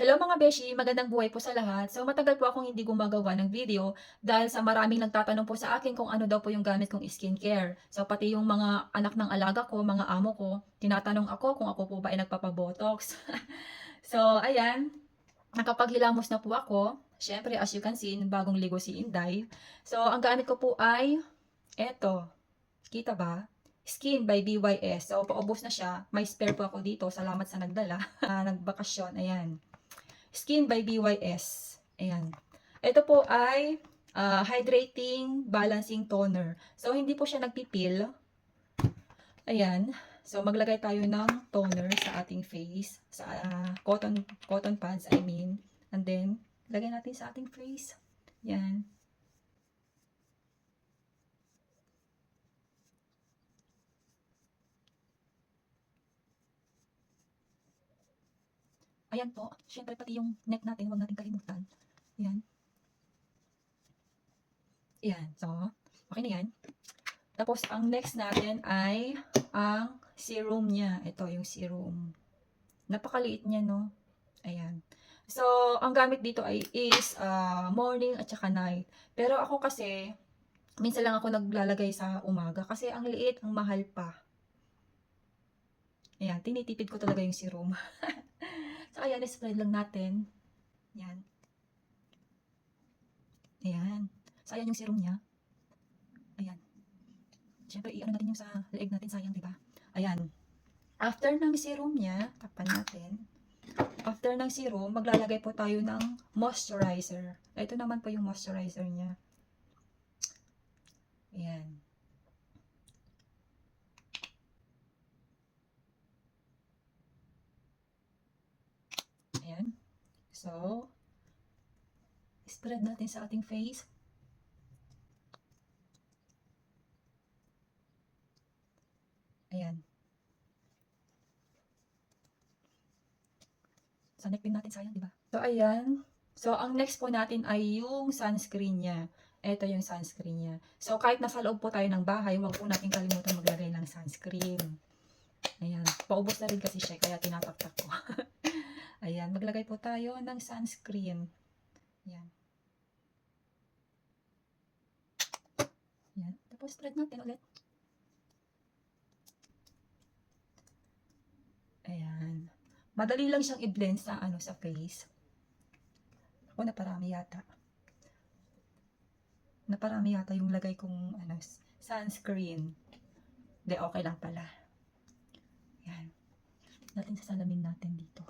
Hello mga beshi, magandang buhay po sa lahat. So matagal po akong hindi gumagawa ng video dahil sa maraming nagtatanong po sa akin kung ano daw po yung gamit kong skincare. So pati yung mga anak ng alaga ko, mga amo ko, tinatanong ako kung ako po ba ay nagpapabotox. So ayan, nakapaghilamos na po ako. Siyempre as you can see, bagong ligo si Inday. So ang gamit ko po ay eto. Kita ba? Skin by BYS. So paubos na siya. May spare po ako dito. Salamat sa nagdala. Nagbakasyon. Ayan. Skin by BYS. Ayan. Ito po ay hydrating balancing toner. So, hindi po siya nagpipil. Ayan. So, maglagay tayo ng toner sa ating face. Sa cotton pads, I mean. And then, lagay natin sa ating face. Ayan. Ayan po. Siyempre, pati yung neck natin, huwag natin kalimutan. Ayan. Ayan. So, okay na yan. Tapos, ang next natin ay ang serum niya. Ito, yung serum. Napakaliit niya, no? Ayan. So, ang gamit dito is morning at saka night. Pero ako kasi, minsan lang ako naglalagay sa umaga kasi ang liit, ang mahal pa. Ayan, tinitipid ko talaga yung serum. So, ayan, spread lang natin. Ayan. Ayan. So, ayan yung serum niya. Ayan. Siyempre, i-ano natin yung sa leeg natin, sayang, di ba? Ayan. After ng serum niya, tapan natin. After ng serum, maglalagay po tayo ng moisturizer. Ito naman po yung moisturizer niya. Ayan. Ayan. So, spread natin sa ating face. Ayan. Sa neck din natin, sayang, di ba? So, ayan. So, ang next po natin ay yung sunscreen niya. Ito yung sunscreen niya. So, kahit nasa loob po tayo ng bahay, huwag po natin kalimutan maglagay ng sunscreen. Ayan. Paubos na rin kasi siya, kaya tinataktak ko. Ayan. Maglagay po tayo ng sunscreen. Ayan. Ayan. Tapos, spread natin ulit. Ayan. Madali lang siyang i-blend sa sa face. Ako naparami yata. Naparami yata yung lagay kong sunscreen. Hindi, okay lang pala. Ayan. Natin sa salamin natin dito.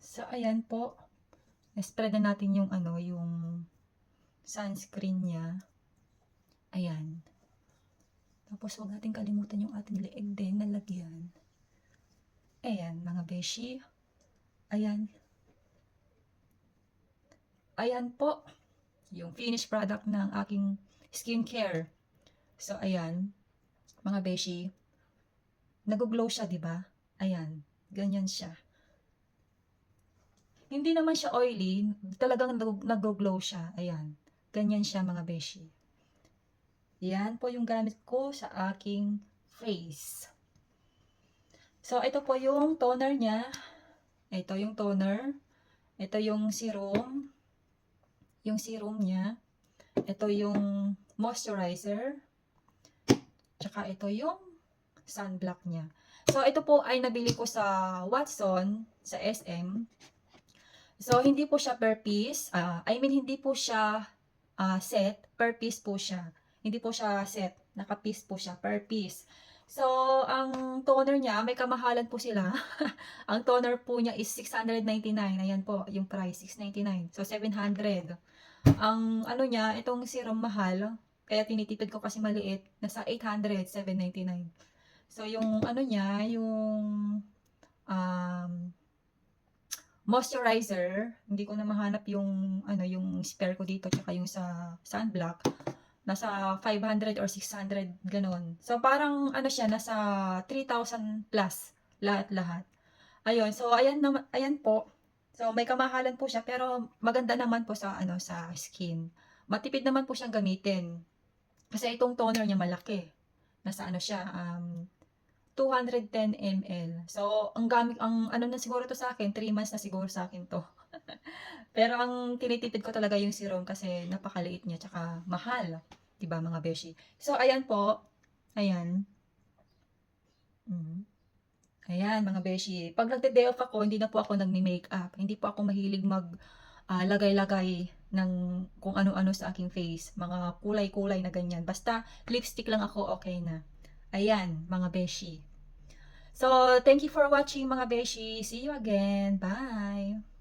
So, ayan po. Spread na natin yung yung sunscreen niya. Ayan. Tapos, huwag natin kalimutan yung ating leeg din na lagyan. Ayan, mga beshi. Ayan. Ayan po. Yung finished product ng aking skincare. So, ayan. Mga beshi. Nag-glow siya, di ba? Ayan. Ganyan siya. Hindi naman siya oily. Talagang nag-glow siya. Ayan. Ganyan siya, mga beshi. Yan po yung gamit ko sa aking face. So, ito po yung toner niya. Ito yung toner. Ito yung serum. Yung serum niya. Ito yung moisturizer. Tsaka ito yung sunblock niya. So, ito po ay nabili ko sa Watson, sa SM. So, hindi po siya per piece. Hindi po siya set. Per piece po siya. Hindi po siya set. Naka-piece po siya. Per piece. So, ang toner niya, may kamahalan po sila. Ang toner po niya is 699. Ayan po, yung price, 699. So, 700. Ang niya, itong serum mahal. Kaya tinitipid ko kasi maliit. Nasa 800, 799. So, yung niya, yung moisturizer, hindi ko na mahanap yung yung spare ko dito tsaka yung sa sunblock. Nasa 500 or 600 ganon. So parang siya nasa 3,000 plus lahat-lahat. Ayun, so ayan po. So may kamahalan po siya pero maganda naman po sa sa skin. Matipid naman po siyang gamitin. Kasi itong toner niya malaki. Nasa siya 210 ml. So, ang gamit, ang ano na siguro to sa akin, 3 months na siguro sa akin to. Pero ang tinitipid ko talaga yung serum kasi napakaliit niya, tsaka mahal. 'Di ba mga beshi? So, ayan po. Ayan. Mm. Ayan mga beshi. Pag nagde-day off ako, hindi na po ako nagme-makeup. Hindi po ako mahilig lagay-lagay ng kung ano-ano sa aking face. Mga kulay-kulay na ganyan. Basta lipstick lang ako, okay na. Ayan, mga beshi. So, thank you for watching mga beshi. See you again. Bye!